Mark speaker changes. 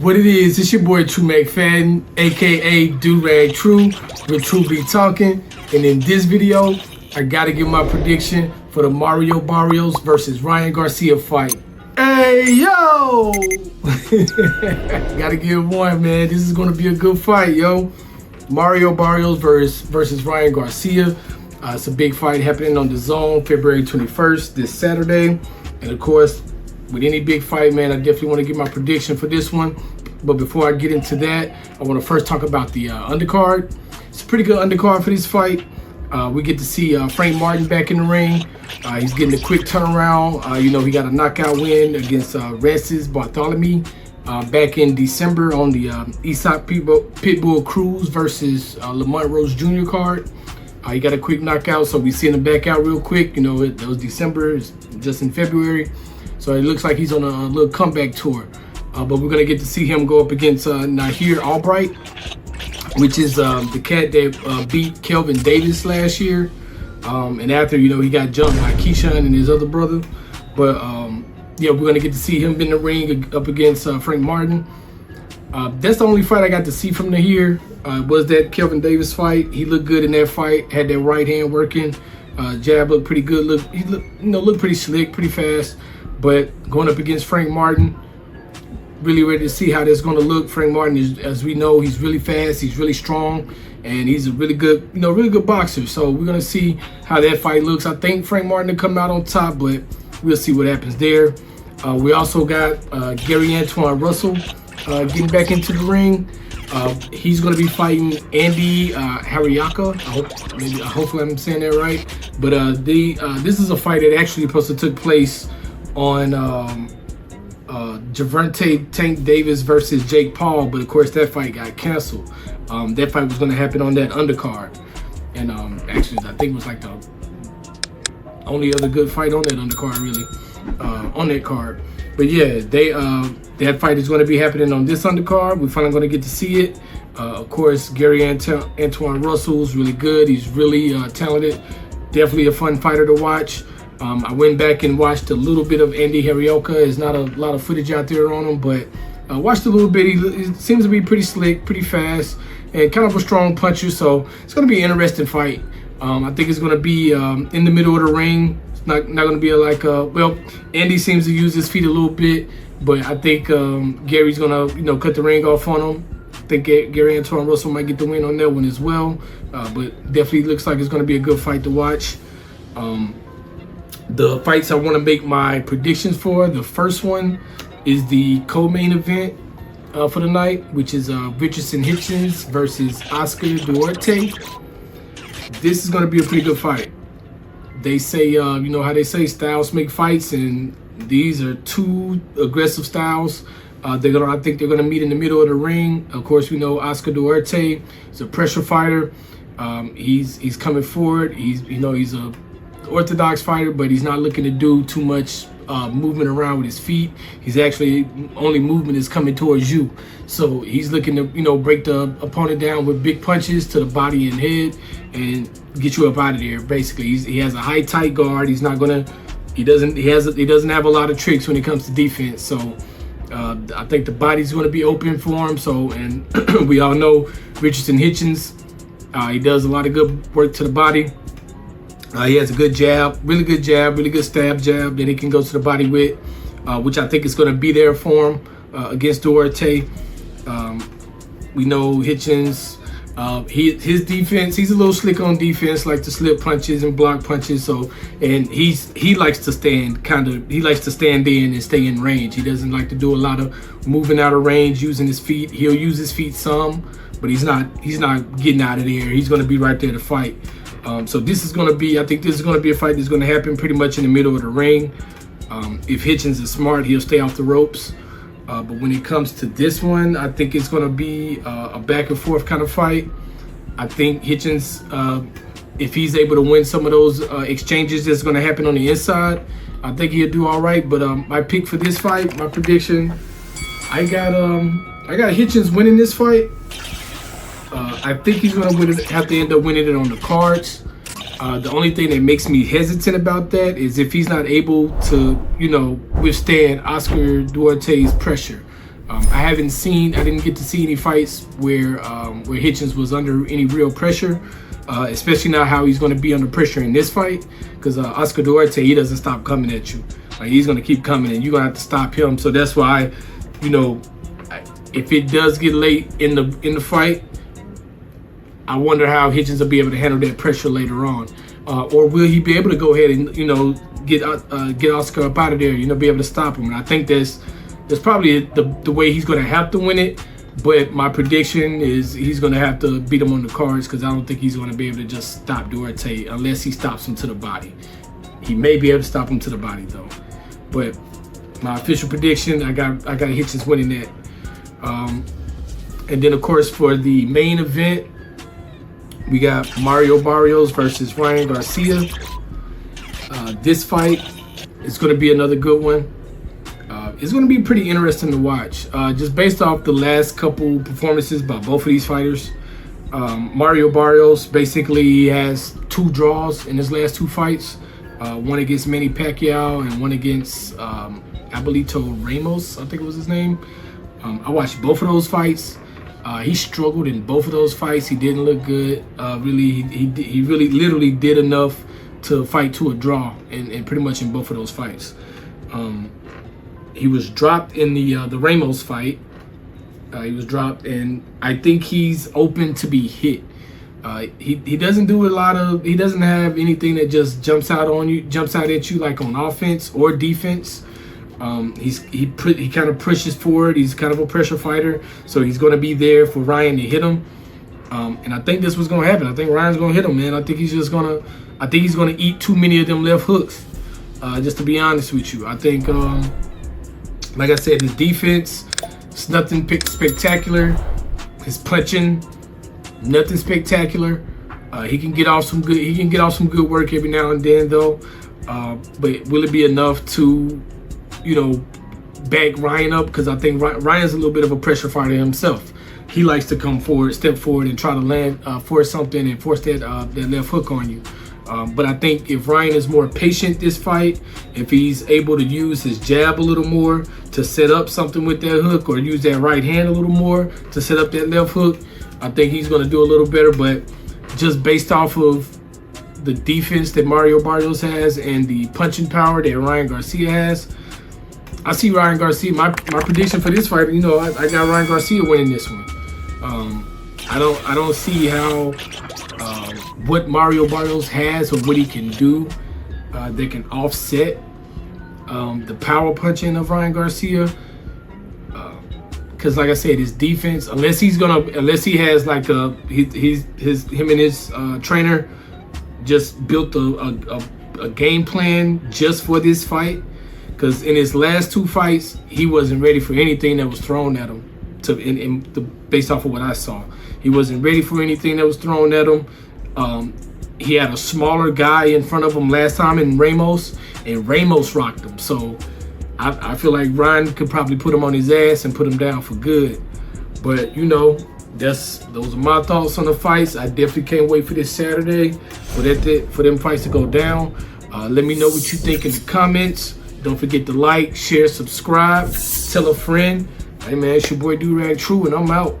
Speaker 1: What it is, it's your boy True McFadden, aka Durag True, with True Be Talking. And in this video, I gotta give my prediction for the Mario Barrios versus Ryan Garcia fight. Hey, yo! Gotta give one, man. This is gonna be a good fight, yo. Mario Barrios versus Ryan Garcia. It's a big fight happening on the Zone, February 21st, this Saturday. And of course, with any big fight, man, I definitely want to give my prediction for this one. But before I get into that, I want to first talk about the undercard. It's a pretty good undercard for this fight. We get to see Frank Martin back in the ring. He's getting a quick turnaround. He got a knockout win against Resses Bartholomew back in December on the Eastside Pitbull Cruz versus Lamont Rose Jr. card. He got a quick knockout, so we seeing him back out real quick. That was December, just in February. So it looks like he's on a little comeback tour. But we're going to get to see him go up against Nahir Albright, which is the cat that beat Kelvin Davis last year. And after, he got jumped by Keyshawn and his other brother. But, yeah, we're going to get to see him in the ring up against Frank Martin. That's the only fight I got to see from Nahir, was that Kelvin Davis fight. He looked good in that fight, had that right hand working. Jab looked pretty good. He looked pretty slick, pretty fast. But going up against Frank Martin, really ready to see how that's going to look. Frank Martin is, as we know, he's really fast, he's really strong, and he's a really good, really good boxer. So we're going to see how that fight looks. I think Frank Martin will come out on top, but we'll see what happens there. We also got Gary Antoine Russell getting back into the ring. He's going to be fighting Andy Hariaka. Hopefully I'm saying that right. But this is a fight that actually supposed to took place on Gervonta Tank Davis versus Jake Paul, but of course that fight got canceled. That fight was going to happen on that undercard, and actually I think it was like the only other good fight on that undercard, really, on that card. But yeah, that fight is going to be happening on this undercard. We're finally going to get to see it. Of course, Gary Antoine Russell's really good. He's really talented. Definitely a fun fighter to watch. I went back and watched a little bit of Andy Harioka. There's not a lot of footage out there on him, but I watched a little bit. He seems to be pretty slick, pretty fast, and kind of a strong puncher. So it's going to be an interesting fight. I think it's going to be in the middle of the ring. It's not going to be well, Andy seems to use his feet a little bit, but I think Gary's going to cut the ring off on him. I think Gary Antoine Russell might get the win on that one as well. But definitely looks like it's going to be a good fight to watch. The fights I want to make my predictions for, the first one is the co-main event for the night, which is Richardson Hitchens versus Oscar Duarte. This is going to be a pretty good fight. They say, how they say styles make fights, and these are two aggressive styles. I think they're gonna meet in the middle of the ring. Of course, we know Oscar Duarte is a pressure fighter. He's coming forward. He's a orthodox fighter, but he's not looking to do too much movement around with his feet. He's actually, only movement is coming towards you. So he's looking to, break the opponent down with big punches to the body and head and get you up out of there. Basically, he has a high, tight guard. He doesn't have a lot of tricks when it comes to defense. So I think the body's going to be open for him. So, and we all know Richardson Hitchens, he does a lot of good work to the body. He has a good jab, really good stab jab that he can go to the body with, which I think is going to be there for him against Duarte. We know Hitchens, his defense, he's a little slick on defense, like to slip punches and block punches. So, and he likes to stand in and stay in range. He doesn't like to do a lot of moving out of range using his feet. He'll use his feet some, but he's not getting out of there. He's going to be right there to fight. So this is going to be, I think this is going to be a fight that's going to happen pretty much in the middle of the ring. If Hitchens is smart, he'll stay off the ropes. But when it comes to this one, I think it's going to be a back and forth kind of fight. I think Hitchens, if he's able to win some of those exchanges that's going to happen on the inside, I think he'll do all right. But my pick for this fight, my prediction, I got Hitchens winning this fight. I think he's going to have to end up winning it on the cards. The only thing that makes me hesitant about that is if he's not able to, withstand Oscar Duarte's pressure. I didn't get to see any fights where Hitchens was under any real pressure, especially now how he's going to be under pressure in this fight, because Oscar Duarte, he doesn't stop coming at you. Like, he's going to keep coming, and you're going to have to stop him. So that's why, you know, if it does get late in the fight, I wonder how Hitchens will be able to handle that pressure later on, or will he be able to go ahead and, you know, get Oscar up out of there, you know, be able to stop him. And I think that's probably the way he's going to have to win it. But my prediction is he's going to have to beat him on the cards, because I don't think he's going to be able to just stop Duarte unless he stops him to the body. He may be able to stop him to the body though. But my official prediction, I got Hitchens winning that. And then of course for the main event, we got Mario Barrios versus Ryan Garcia. This fight is going to be another good one. It's going to be pretty interesting to watch, just based off the last couple performances by both of these fighters. Mario Barrios basically has 2 draws in his last 2 fights, one against Manny Pacquiao and one against Abelito Ramos, I think it was his name. I watched both of those fights. He struggled in both of those fights. He didn't look good. He really literally did enough to fight to a draw, and pretty much in both of those fights. He was dropped in the Ramos fight. He was dropped, and I think he's open to be hit. He doesn't do a lot of. He doesn't have anything that just jumps out at you like on offense or defense. He kind of pushes forward. He's kind of a pressure fighter, so he's going to be there for Ryan to hit him. And I think this was going to happen. I think Ryan's going to hit him, man. I think he's going to eat too many of them left hooks. Just to be honest with you, I think, like I said, his defense, it's nothing spectacular. His punching, nothing spectacular. He can get off some good work every now and then, though. But will it be enough to, you know, back Ryan up? Because I think Ryan's a little bit of a pressure fighter himself. He likes to come forward, step forward, and try to land, force something and force that left hook on you. But I think if Ryan is more patient this fight, if he's able to use his jab a little more to set up something with that hook, or use that right hand a little more to set up that left hook, I think he's going to do a little better. But just based off of the defense that Mario Barrios has and the punching power that Ryan Garcia has, I see Ryan Garcia. My prediction for this fight, you know, I got Ryan Garcia winning this one. I don't see how what Mario Barrios has or what he can do that can offset the power punching of Ryan Garcia. Because like I said, his defense, unless he has like him and his trainer just built a game plan just for this fight. Because in his last 2 fights, he wasn't ready for anything that was thrown at him. Based off of what I saw, he wasn't ready for anything that was thrown at him. He had a smaller guy in front of him last time in Ramos, and Ramos rocked him. So I feel like Ryan could probably put him on his ass and put him down for good. But you know, those are my thoughts on the fights. I definitely can't wait for this Saturday for them fights to go down. Let me know what you think in the comments. Don't forget to like, share, subscribe, tell a friend. Hey man, it's your boy Durag True, and I'm out.